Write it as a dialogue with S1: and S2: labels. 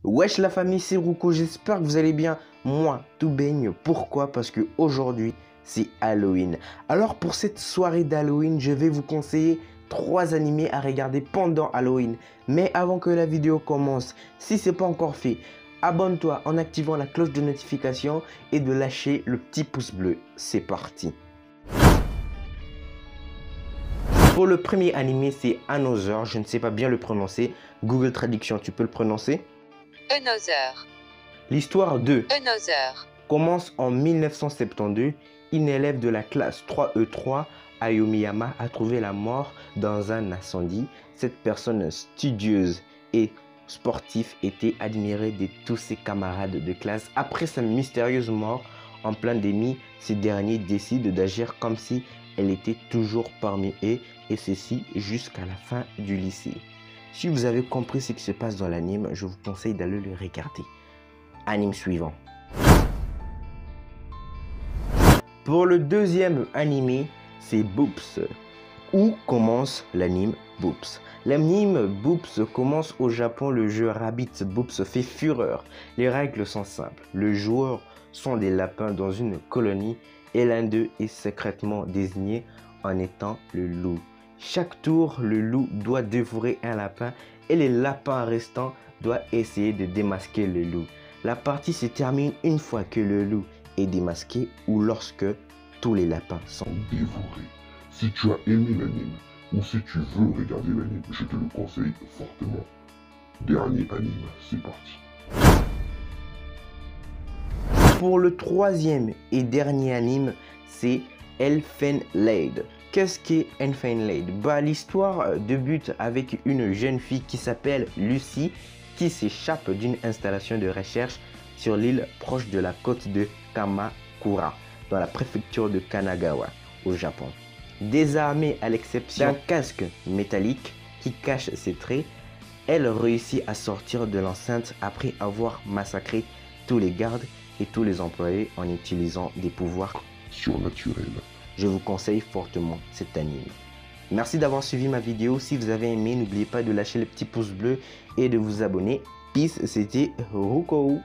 S1: Wesh la famille, c'est Ruko, j'espère que vous allez bien. Moi, tout baigne. Pourquoi? Parce que aujourd'hui, c'est Halloween. Alors pour cette soirée d'Halloween, je vais vous conseiller 3 animés à regarder pendant Halloween. Mais avant que la vidéo commence, si ce n'est pas encore fait, abonne-toi en activant la cloche de notification et de lâcher le petit pouce bleu. C'est parti. Pour le premier animé, c'est Another. Je ne sais pas bien le prononcer. Google Traduction, tu peux le prononcer?
S2: Another.
S1: L'histoire de
S2: Another.
S1: commence en 1972. Une élève de la classe 3E3 à Yomiyama a trouvé la mort dans un incendie. Cette personne studieuse et sportive était admirée de tous ses camarades de classe. Après sa mystérieuse mort en plein déni, ces derniers décident d'agir comme si elle était toujours parmi eux, et ceci jusqu'à la fin du lycée. Si vous avez compris ce qui se passe dans l'anime, je vous conseille d'aller le regarder. Anime suivant. Pour le deuxième animé, c'est Boops. Où commence l'anime Boops? L'anime Boops commence au Japon. Le jeu Rabbit Boops fait fureur. Les règles sont simples. Les joueurs sont des lapins dans une colonie et l'un d'eux est secrètement désigné en étant le loup. Chaque tour, le loup doit dévorer un lapin et les lapins restants doivent essayer de démasquer le loup. La partie se termine une fois que le loup est démasqué ou lorsque tous les lapins sont
S3: dévorés. Si tu as aimé l'anime ou si tu veux regarder l'anime, je te le conseille fortement. Dernier anime, c'est parti.
S1: Pour le troisième et dernier anime, c'est Elfen Lied. Qu'est-ce qu'est Elfen Lied? L'histoire débute avec une jeune fille qui s'appelle Lucy qui s'échappe d'une installation de recherche sur l'île proche de la côte de Kamakura, dans la préfecture de Kanagawa, au Japon. Désarmée à l'exception d'un casque métallique qui cache ses traits, elle réussit à sortir de l'enceinte après avoir massacré tous les gardes et tous les employés en utilisant des pouvoirs
S3: surnaturels.
S1: Je vous conseille fortement cet anime. Merci d'avoir suivi ma vidéo. Si vous avez aimé, n'oubliez pas de lâcher le petit pouce bleu et de vous abonner. Peace, c'était Ruko.